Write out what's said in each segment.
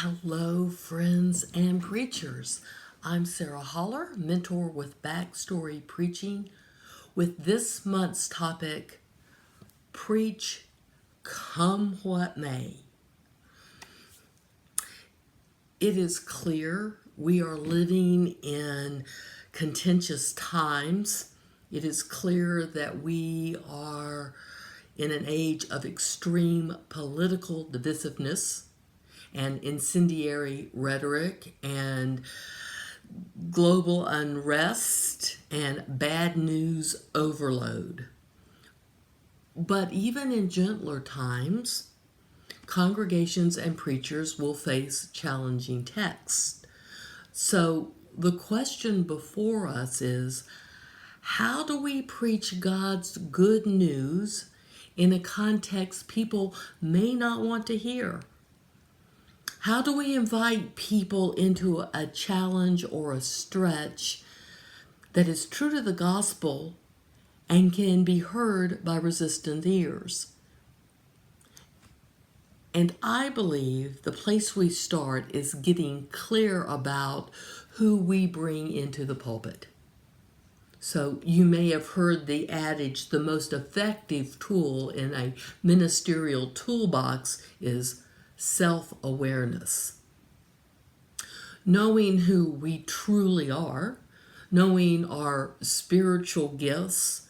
Hello, friends and preachers. I'm Sarah Holler, mentor with Backstory Preaching, with this month's topic Preach Come What May. It is clear we are living in contentious times. It is clear that we are in an age of extreme political divisiveness and incendiary rhetoric and global unrest and bad news overload. But even in gentler times, congregations and preachers will face challenging texts. So the question before us is, how do we preach God's good news in a context people may not want to hear? How do we invite people into a challenge or a stretch that is true to the gospel and can be heard by resistant ears? And I believe the place we start is getting clear about who we bring into the pulpit. So you may have heard the adage, the most effective tool in a ministerial toolbox is self-awareness. Knowing who we truly are, knowing our spiritual gifts,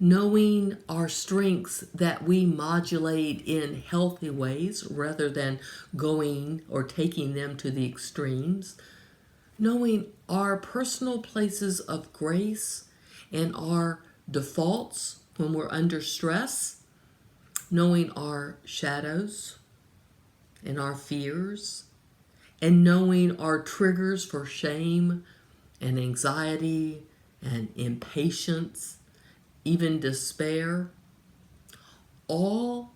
knowing our strengths that we modulate in healthy ways rather than going or taking them to the extremes, knowing our personal places of grace and our defaults when we're under stress, knowing our shadows and our fears, and knowing our triggers for shame and anxiety and impatience, even despair. All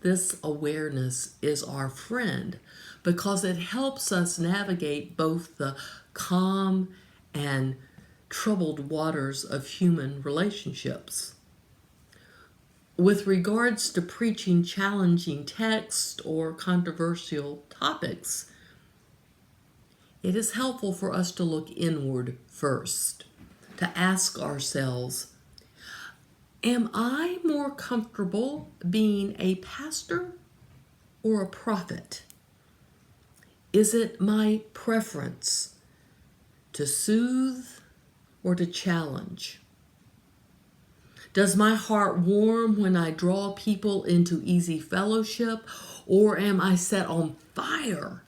this awareness is our friend because it helps us navigate both the calm and troubled waters of human relationships. With regards to preaching challenging texts or controversial topics, it is helpful for us to look inward first, to ask ourselves, am I more comfortable being a pastor or a prophet? Is it my preference to soothe or to challenge? Does my heart warm when I draw people into easy fellowship, or am I set on fire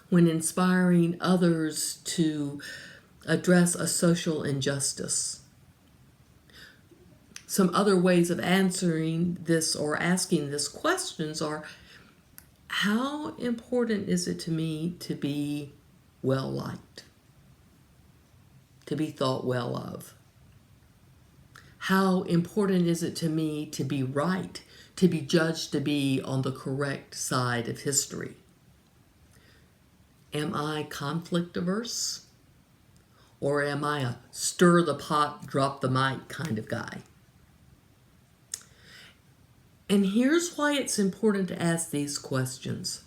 when inspiring others to address a social injustice? Some other ways of answering this or asking this questions are, how important is it to me to be well liked, to be thought well of? How important is it to me to be right, to be judged to be on the correct side of history? Am I conflict averse? Or am I a stir the pot, drop the mic kind of guy? And here's why it's important to ask these questions.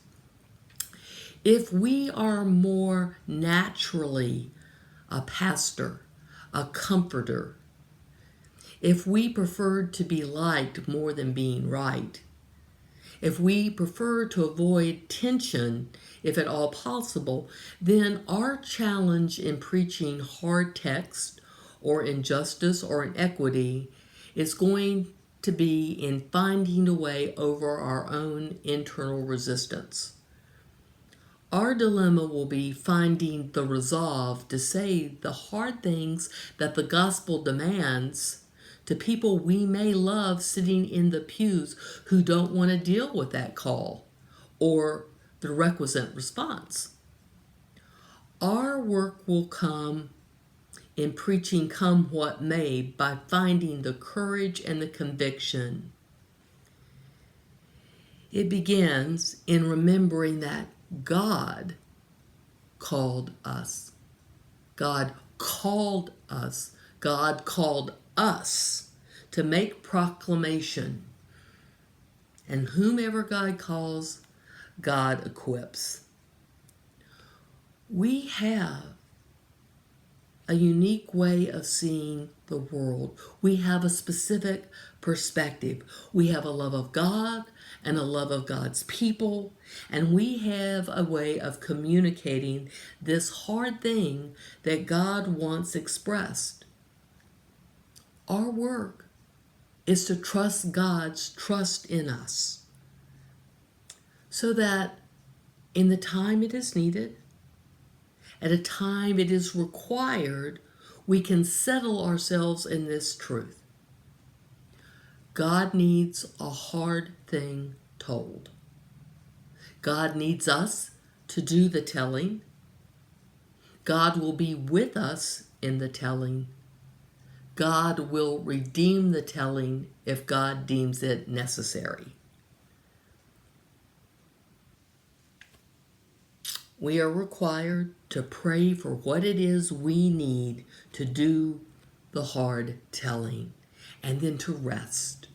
If we are more naturally a pastor, a comforter, if we preferred to be liked more than being right, if we prefer to avoid tension, if at all possible, then our challenge in preaching hard text or injustice or inequity is going to be in finding a way over our own internal resistance. Our dilemma will be finding the resolve to say the hard things that the gospel demands to people we may love sitting in the pews who don't want to deal with that call or the requisite response. Our work will come in preaching come what may by finding the courage and the conviction. It begins in remembering that God called us. God called us. God called us to make proclamation. And whomever God calls, God equips. We have a unique way of seeing the world. We have a specific perspective. We have a love of God and a love of God's people, and we have a way of communicating this hard thing that God wants expressed. Our work is to trust God's trust in us so that in the time it is needed, at a time it is required, we can settle ourselves in this truth. God needs a hard thing told. God needs us to do the telling. God will be with us in the telling. God will redeem the telling if God deems it necessary. We are required to pray for what it is we need to do the hard telling, and then to rest.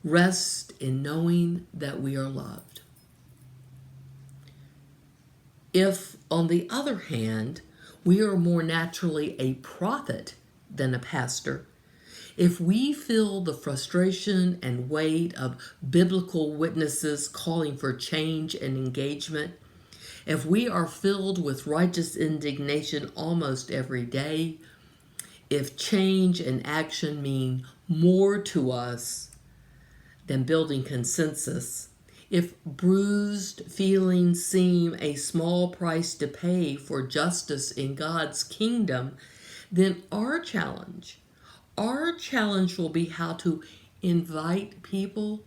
Rest in knowing that we are loved. If, on the other hand, we are more naturally a prophet than a pastor, if we feel the frustration and weight of biblical witnesses calling for change and engagement, if we are filled with righteous indignation almost every day, if change and action mean more to us than building consensus, if bruised feelings seem a small price to pay for justice in God's kingdom, then our challenge will be how to invite people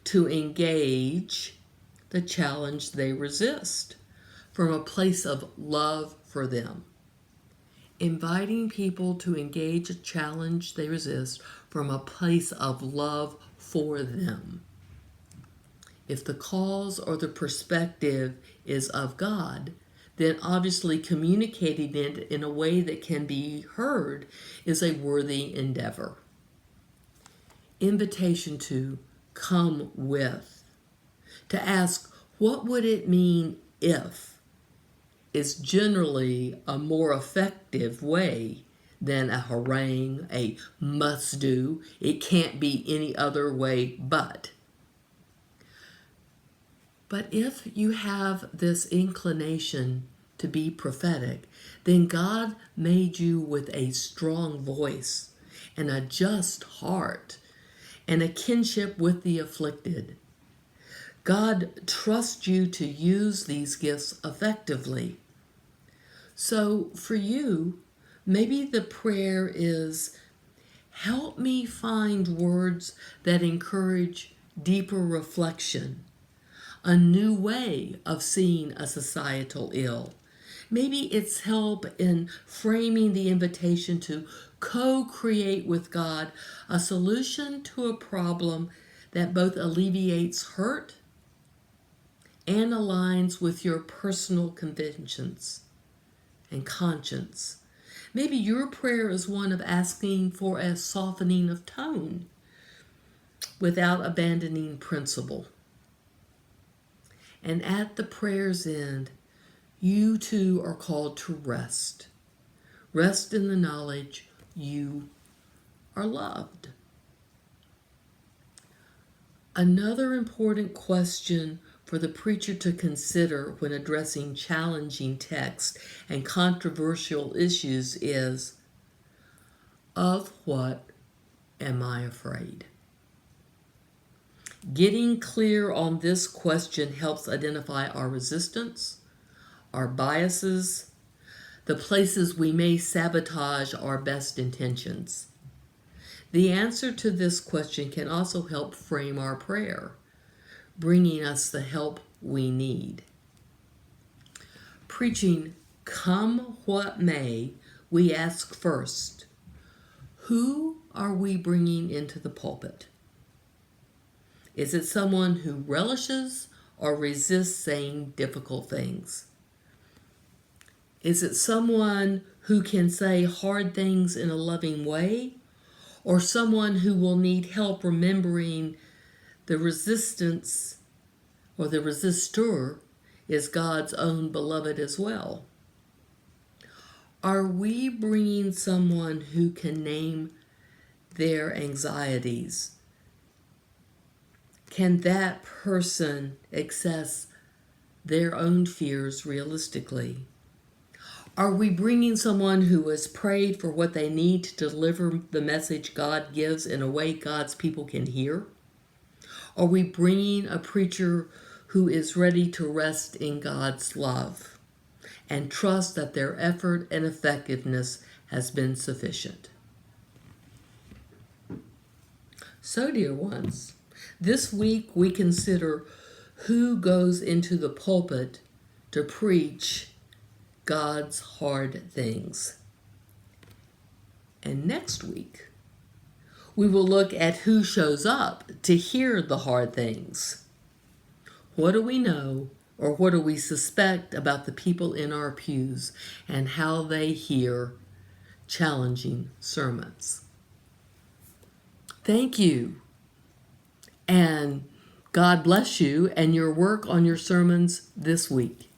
to engage the challenge they resist from a place of love for them. Inviting people to engage a challenge they resist from a place of love for them. If the cause or the perspective is of God, then obviously communicating it in a way that can be heard is a worthy endeavor. Invitation to come with, to ask, what would it mean if, is generally a more effective way than a harangue, a must do. It can't be any other way but. But if you have this inclination to be prophetic, then God made you with a strong voice and a just heart and a kinship with the afflicted. God trusts you to use these gifts effectively. So for you, maybe the prayer is, help me find words that encourage deeper reflection, a new way of seeing a societal ill. Maybe it's help in framing the invitation to co-create with God a solution to a problem that both alleviates hurt and aligns with your personal convictions and conscience. Maybe your prayer is one of asking for a softening of tone without abandoning principle. And at the prayer's end, you too are called to rest. Rest in the knowledge you are loved. Another important question for the preacher to consider when addressing challenging texts and controversial issues is, of what am I afraid? Getting clear on this question helps identify our resistance, our biases, the places we may sabotage our best intentions. The answer to this question can also help frame our prayer, bringing us the help we need. Preaching, come what may, we ask first, who are we bringing into the pulpit? Is it someone who relishes or resists saying difficult things? Is it someone who can say hard things in a loving way, or someone who will need help remembering the resistance or the resistor is God's own beloved as well? Are we bringing someone who can name their anxieties? Can that person access their own fears realistically? Are we bringing someone who has prayed for what they need to deliver the message God gives in a way God's people can hear? Are we bringing a preacher who is ready to rest in God's love and trust that their effort and effectiveness has been sufficient? So, dear ones, this week we consider who goes into the pulpit to preach God's hard things. And next week, we will look at who shows up to hear the hard things. What do we know or what do we suspect about the people in our pews and how they hear challenging sermons? Thank you, and God bless you and your work on your sermons this week.